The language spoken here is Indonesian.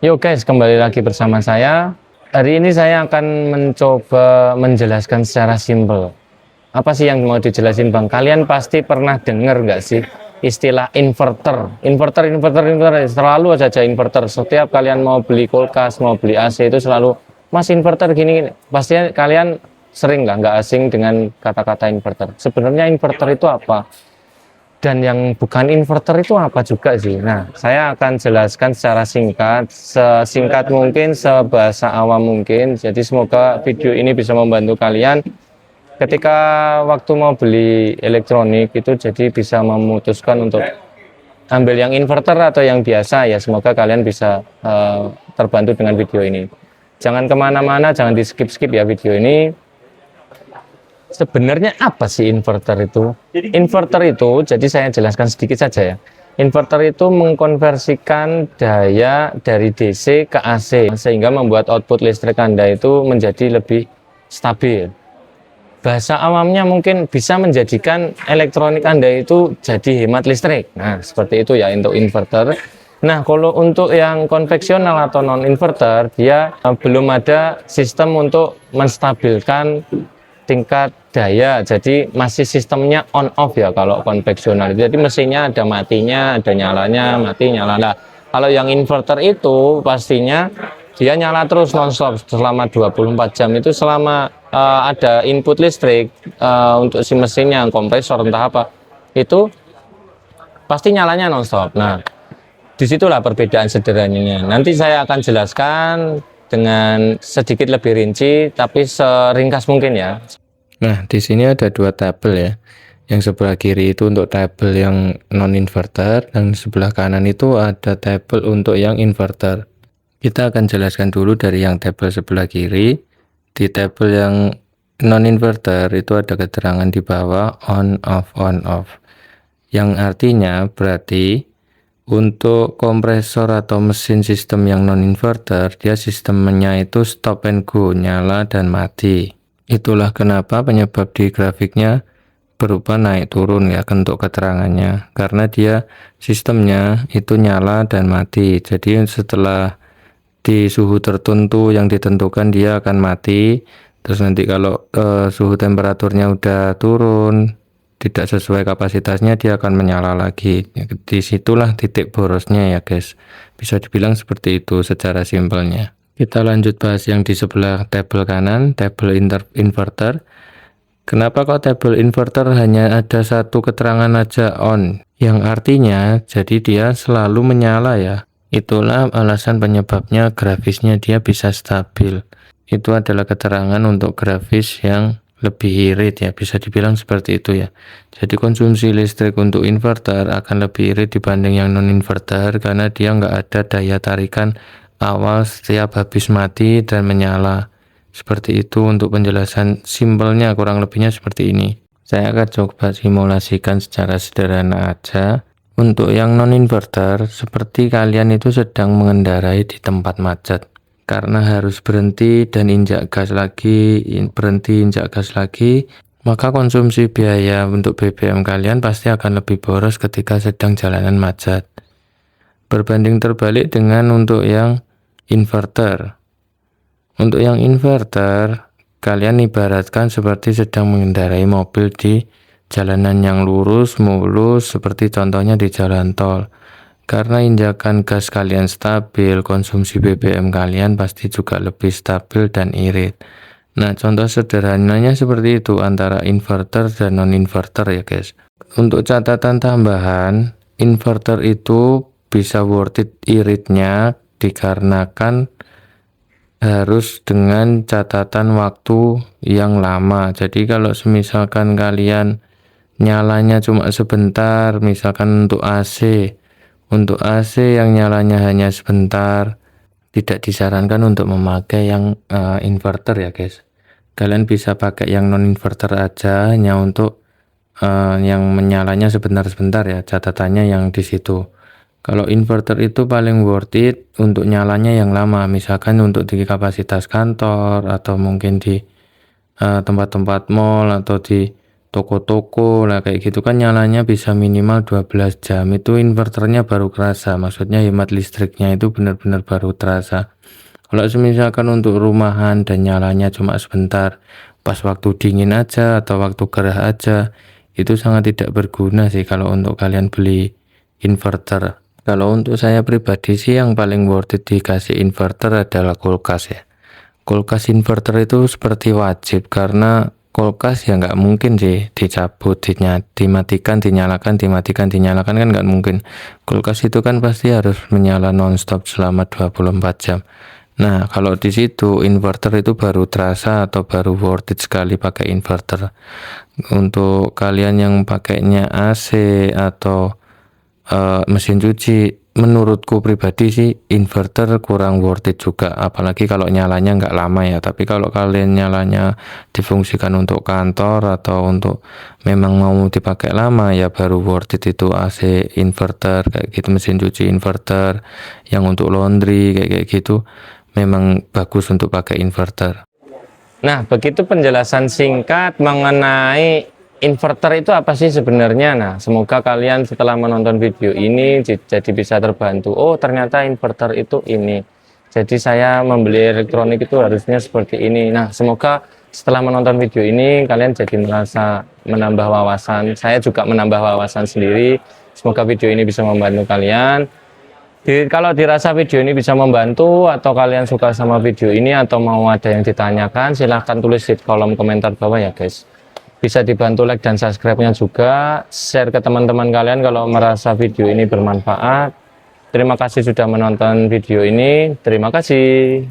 Yo guys, kembali lagi bersama saya. Hari ini saya akan mencoba menjelaskan secara simpel. Apa sih yang mau dijelasin Bang? Kalian pasti pernah dengar nggak sih istilah inverter? Inverter, selalu saja inverter. Setiap kalian mau beli kulkas, mau beli AC itu selalu, Mas inverter gini. Pastinya kalian sering nggak asing dengan kata-kata inverter. Sebenarnya inverter itu apa? Dan yang bukan inverter itu apa juga sih? Nah, saya akan jelaskan secara singkat, sesingkat mungkin, sebahasa awam mungkin. Jadi semoga video ini bisa membantu kalian ketika waktu mau beli elektronik itu, jadi bisa memutuskan untuk ambil yang inverter atau yang biasa ya. Semoga kalian bisa terbantu dengan video ini. Jangan kemana-mana, jangan di skip-skip ya video ini. Sebenarnya apa sih inverter itu? Inverter itu, jadi saya jelaskan sedikit saja ya. Inverter itu mengkonversikan daya dari DC ke AC, sehingga membuat output listrik Anda itu menjadi lebih stabil. Bahasa awamnya mungkin bisa menjadikan elektronik Anda itu jadi hemat listrik. Nah, seperti itu ya untuk inverter. Nah, kalau untuk yang konvensional atau non-inverter, dia belum ada sistem untuk menstabilkan tingkat daya, jadi masih sistemnya on off ya kalau konvensional. Jadi mesinnya ada matinya, ada nyalanya, mati nyala. Nah, kalau yang inverter itu pastinya dia nyala terus nonstop selama 24 jam itu, selama ada input listrik untuk si mesinnya, kompresor entah apa, itu pasti nyalanya nonstop. Nah, disitulah perbedaan sederhananya. Nanti saya akan jelaskan dengan sedikit lebih rinci, tapi seringkas mungkin ya. Nah, di sini ada dua tabel ya. Yang sebelah kiri itu untuk tabel yang non-inverter, dan sebelah kanan itu ada tabel untuk yang inverter. Kita akan jelaskan dulu dari yang tabel sebelah kiri. Di tabel yang non-inverter itu ada keterangan di bawah on off. Yang artinya berarti untuk kompresor atau mesin sistem yang non-inverter, dia sistemnya itu stop and go, nyala dan mati. Itulah kenapa penyebab di grafiknya berupa naik turun ya untuk keterangannya, karena dia sistemnya itu nyala dan mati. Jadi setelah di suhu tertentu yang ditentukan dia akan mati, terus nanti kalau suhu temperaturnya udah turun tidak sesuai kapasitasnya, dia akan menyala lagi. Disitulah titik borosnya ya guys, bisa dibilang seperti itu secara simpelnya. Kita lanjut bahas yang di sebelah tabel kanan, tabel inverter. Kenapa kok tabel inverter hanya ada satu keterangan aja on, yang artinya jadi dia selalu menyala ya. Itulah alasan penyebabnya grafisnya dia bisa stabil. Itu adalah keterangan untuk grafis yang lebih irit ya, bisa dibilang seperti itu ya. Jadi konsumsi listrik untuk inverter akan lebih irit dibanding yang non inverter, karena dia nggak ada daya tarikan awal setiap habis mati dan menyala. Seperti itu untuk penjelasan simpelnya, kurang lebihnya seperti ini. Saya akan coba simulasikan secara sederhana aja. Untuk yang non inverter, seperti kalian itu sedang mengendarai di tempat macet, karena harus berhenti dan injak gas lagi, berhenti injak gas lagi, maka konsumsi biaya untuk BBM kalian pasti akan lebih boros ketika sedang jalanan macet. Berbanding terbalik dengan untuk yang inverter. Untuk yang inverter, kalian ibaratkan seperti sedang mengendarai mobil di jalanan yang lurus, mulus, seperti contohnya di jalan tol. Karena injakan gas kalian stabil, konsumsi BBM kalian pasti juga lebih stabil dan irit. Nah, contoh sederhananya seperti itu antara inverter dan non-inverter ya guys. Untuk catatan tambahan, inverter itu bisa worth it iritnya dikarenakan harus dengan catatan waktu yang lama. Jadi kalau misalkan kalian nyalanya cuma sebentar, misalkan untuk AC yang nyalanya hanya sebentar, tidak disarankan untuk memakai yang inverter ya guys. Kalian bisa pakai yang non inverter aja, hanya untuk yang menyalanya sebentar-sebentar ya, catatannya yang di situ. Kalau inverter itu paling worth it untuk nyalanya yang lama, misalkan untuk di kapasitas kantor atau mungkin di tempat-tempat mall atau di toko-toko lah kayak gitu kan nyalanya bisa minimal 12 jam, itu inverternya baru kerasa, maksudnya hemat listriknya itu benar-benar baru terasa. Kalau misalkan untuk rumahan dan nyalanya cuma sebentar, pas waktu dingin aja atau waktu gerah aja, itu sangat tidak berguna sih kalau untuk kalian beli inverter. Kalau untuk saya pribadi sih yang paling worth it dikasih inverter adalah kulkas ya. Kulkas inverter itu seperti wajib, karena kulkas ya nggak mungkin sih dicabut, dimatikan, dinyalakan, dimatikan, dinyalakan, kan nggak mungkin. Kulkas itu kan pasti harus menyala nonstop selama 24 jam. Nah, kalau di situ inverter itu baru terasa atau baru worth it sekali pakai inverter. Untuk kalian yang pakainya AC atau mesin cuci, menurutku pribadi sih inverter kurang worth it juga, apalagi kalau nyalanya nggak lama ya. Tapi kalau kalian nyalanya difungsikan untuk kantor atau untuk memang mau dipakai lama, ya baru worth it itu AC inverter kayak gitu, mesin cuci inverter. Yang untuk laundry kayak gitu memang bagus untuk pakai inverter. Nah, begitu penjelasan singkat mengenai inverter itu apa sih sebenarnya. Nah, semoga kalian setelah menonton video ini jadi bisa terbantu. Oh, ternyata inverter itu ini. Jadi saya membeli elektronik itu harusnya seperti ini. Nah, semoga setelah menonton video ini kalian jadi merasa menambah wawasan. Saya juga menambah wawasan sendiri. Semoga video ini bisa membantu kalian. Kalau dirasa video ini bisa membantu atau kalian suka sama video ini atau mau ada yang ditanyakan, silahkan tulis di kolom komentar bawah ya guys. Bisa dibantu like dan subscribe-nya juga, share ke teman-teman kalian kalau merasa video ini bermanfaat. Terima kasih sudah menonton video ini, terima kasih.